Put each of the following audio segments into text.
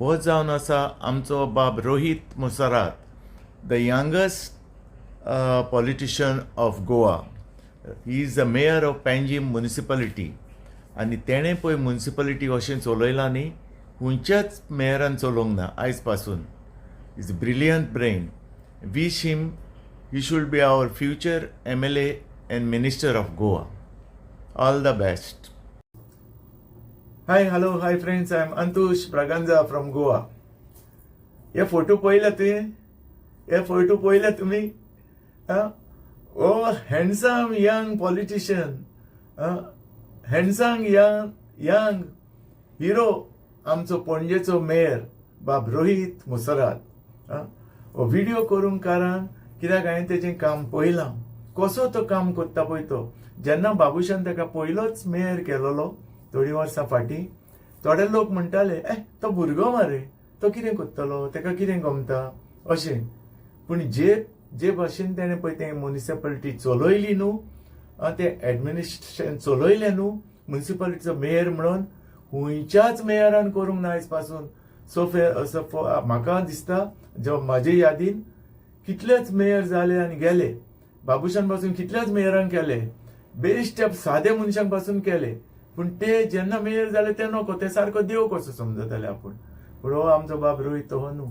हो जावन आसा आमचो बाब Rohit Monserrate, the youngest politician of Goa. He is the mayor of Panjim municipality. आनी तेणें पळय म्युनिसिपालिटी अशें चलयलां न्ही, खंयच्याच मेयरान चलोवंक ना आयज पासून. Is a brilliant brain. Wish him, he should be our future MLA and Minister of Goa. All the best. Hi, hello, hi friends. I am Antush Braganza from Goa. हे फोटो पळयला तुवें? हे फोटो पळयला तुमी? Oh handsome young politician, handsome young hero, आमचो पणजेचो mayor बाब रोहित मुसरात. हो व्हिडिओ करूंक कारण कित्याक हांवें तेजें काम पळयलां, कसो तो काम करता पळय तो. जेन्ना बाबुशान ताका पयलोच मेयर केलोलो थोडीं वर्सां फाटीं, थोडे लोक म्हणटाले तो भुरगो मारे, तो कितें करतलो, ताका कितें गमता अशें. पूण जे भाशेन तेणें पळय तें म्युनिसिपालिटी चलयली न्हू, तें एडमिनिस्ट्रेशन चलयलें न्हू, म्युनिसिपालिटीचो मेयर म्हणून खंयच्याच मेयरान करूंक ना आयज पासून. म्हाका दिसता म्हाजे यादीन कितलेच मेयर जाले आनी गेले. बाबुशान पासून कितल्याच मेयरांक केले, बेश्ट्या सादे मनशांक पासून केले. पूण ते जेन्ना मेयर जाले ते नको, ते सारको देव कसो समजताले आपूण. पूण हो आमचो बाब रोहित हो न्हू,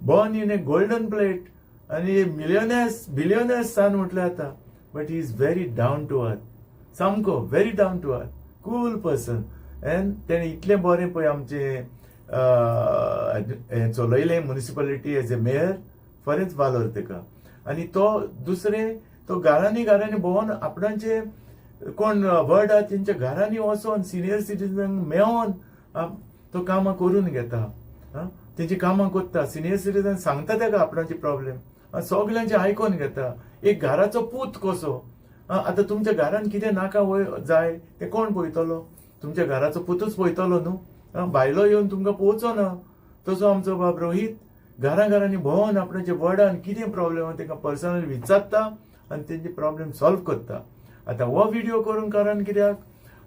born in a golden plate आनी बिलियनर्स सान म्हटल्यार जाता. But he is very down to earth, सामको very down to earth, cool person. And तेणें इतलें बरें पळय आमचें चलयलें म्युनिसिपालिटी एज ए मेयर, खरेंच वालोर तेका. आनी तो तो घरांनी भोंवन आपणाचे कोण वर्ड आहा तेंच्या घरांनी वचोन सिनियर सिटीजनांक मेळोन तो कामां करून घेता, तेंची कामां करता. सिनियर सिटीजन सांगता तेका आपणाचे प्रॉब्लेम, सगल्यांचे आयकोन घेता. एक घराचो पूत कसो, आतां तुमच्या घरान कितें नाका जाय ते कोण पळयतलो? तुमच्या घराचो पूतच पळयतलो न्हू, भायलो येवन तुमकां पळोवचो. तसो आमचो बाब रोहित घरांनी भोंवन आपणाच्या वर्डान कितें प्रॉब्लेम आहा तेका पर्सनली विचारता आनी तेंचे प्रॉब्लेम सॉल्व करता. आतां हो व्हिडिओ करून कारण कित्याक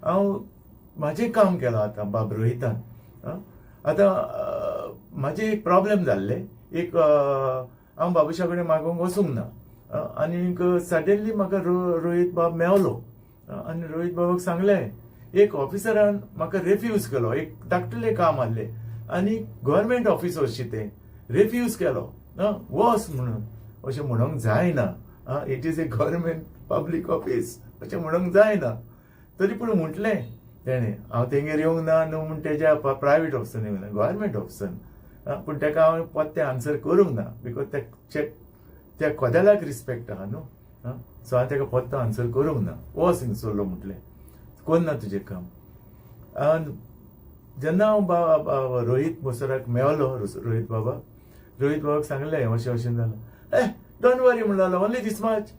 हांव म्हाजें काम केलां आतां बाब रोहितान. आतां म्हाजे एक प्रॉब्लेम जाल्ले, एक हांव बाबुशा कडेन मागोवंक वचूंक ना, आनीक सडनली म्हाका रोहित बाब मेवलो. आनी रोहित बाबाक सांगलें, एक ऑफिसरान म्हाका रेफ्यूज केलो, एक धाकटुलें काम आहलें आनी गव्हर्मेंट ऑफिस अशें तें रेफ्यूज केलो, वस म्हणून. अशें म्हणूंक जायना, it is a government public office, अशें म्हणूंक जायना. तरी पूण म्हटलें तेणें, हांव तेंगेर येवंक ना न्हू म्हूण तेज्या प्रायवेट ऑफिसान येवंक ना, गव्हर्मेंट ऑफिसान. पूण तेका हांवें पत्तें आन्सर करूंक ना, बिकॉज त्या कोदेलाक रिस्पेक्ट आहा न्हू. सो हांवें तेका पत्तो आन्सर करूंक ना. वस हिंग चल्लो म्हटलें, कोन्ना तुजें काम. जेन्ना हांव रोहित मुसराक मेवलो, रोहित बाबाक सांगलें अशें जालें. डोंट वरी म्हणलो, only this much,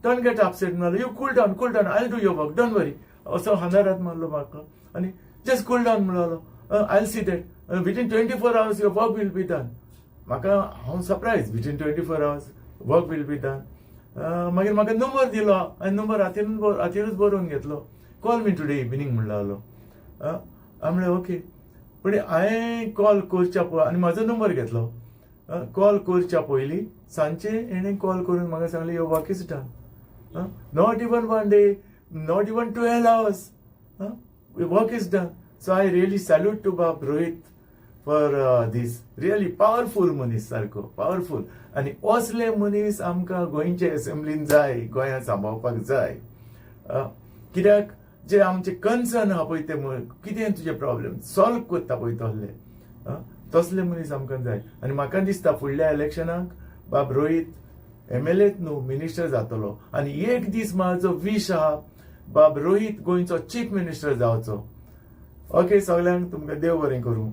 don't get upset म्हणलो, you cool down, I will do your work, don't worry. असो हांदारात मारलो म्हाका आनी जस्ट कूल डावन म्हणलो, I will see that within 24 hours your work will be done. हांव surprise, within 24 hours work will be done. मागीर म्हाका number दिलो आनी नंबर हातीरूच बरोवन घेतलो. कॉल मी टुडे इवनिंग म्हणलो. हांव म्हणलें ओके. पूण हांवें कॉल करच्या आनी म्हाजो नंबर घेतलो. कॉल करच्या पयलीं सांजचे हेणें कॉल करून म्हाका सांगलें your work is done. Not even 1 day, not even 12 hours, work is done. So I really salute to बाब Rohit for this. Really powerful मनीस, सारको पावरफूल. आनी असले मनीस आमकां गोंयचे एसेंब्लीन जाय, गोंयांत सांबाळपाक जाय. कित्याक जे आमचे कन्सर्न आहा पळय ते कितें तुजे प्रॉब्लेम सॉल्व करता पळय तसले मनीस आमकां जाय. आनी म्हाका दिसता फुडल्या इलेक्शनाक बाब रोहित MLA न्हू, मिनिस्टर जातलो. आनी एक दीस म्हाजो विश आहा, बाब रोहित गोंयचो चीफ मिनिस्टर जावचो. ओके, सगल्यांक तुमकां देव बरें करूं.